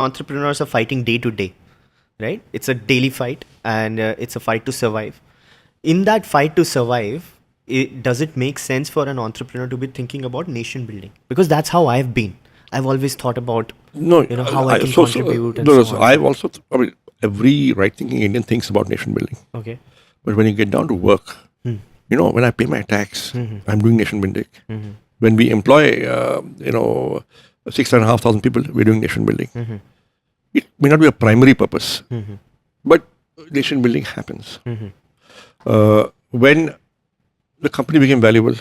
entrepreneurs are fighting day to day, right? It's a daily fight, and it's a fight to survive. In that fight to survive, does it make sense for an entrepreneur to be thinking about nation building? Because that's how I've been. I've always thought about No, how I can contribute and no, no. so So on. I've also, I mean, every right-thinking Indian thinks about nation building. Okay. But when you get down to work, when I pay my tax, I'm doing nation building. When we employ, 6,500 people, we're doing nation building. It may not be a primary purpose, but nation building happens. When the company became valuable,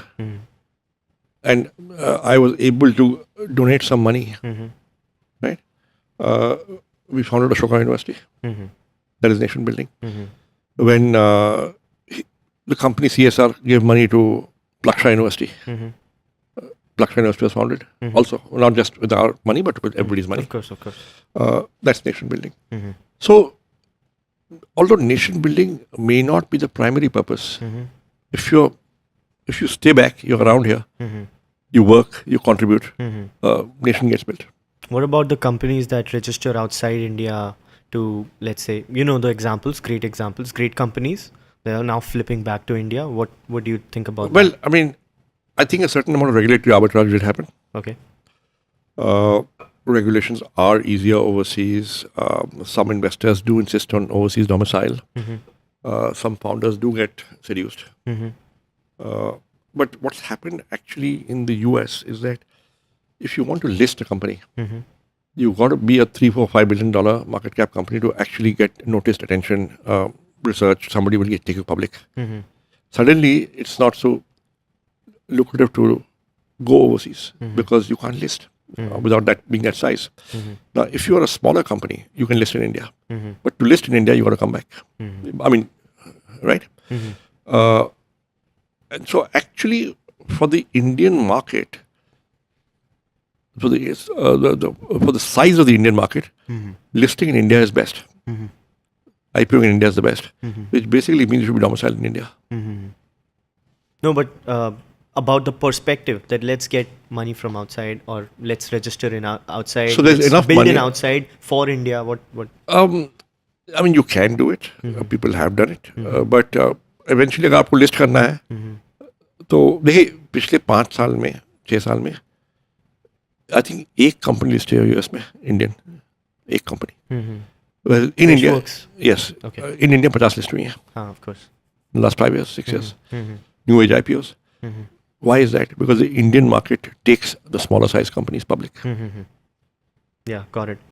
and I was able to donate some money, right? We founded Ashoka University. That is nation building. When the company CSR gave money to Plaksha University, Plaksha University was founded also, not just with our money, but with everybody's money. Of course, of course. That's nation building. So, although nation building may not be the primary purpose, if you stay back, you're around here, you work, you contribute, nation gets built. What about the companies that register outside India to, let's say, the examples, great companies, they are now flipping back to India. What do you think about Well, that? I mean, I think a certain amount of regulatory arbitrage will happen. Okay. Regulations are easier overseas. Some investors do insist on overseas domicile. Some founders do get seduced. But what's happened actually in the US is that if you want to list a company, you've got to be a $3, $4, $5 billion market cap company to actually get noticed, attention, research. Somebody will take you public. Suddenly, it's not so lucrative to go overseas because you can't list without that being that size. Now, if you are a smaller company, you can list in India. But to list in India, you got to come back. I mean, right? And so, actually, for the Indian market, for the size of the Indian market, listing in India is best. IPO in India is the best, which basically means you should be domiciled in India. No, but about the perspective that let's get money from outside, or let's register in outside. So there's let's enough build money in outside for India. What? I mean, you can do it. People have done it. But eventually, अगर आपको list करना है, तो देखिए पिछले 5 साल में 6 साल में I think एक company listed है US में Indian, एक company. Well, in India, works. Yes. Okay. In India, 50 list हुई हैं. Of course. In the last 5 years, 6 years. New age IPOs. Why is that? Because the Indian market takes the smaller size companies public. Yeah, got it.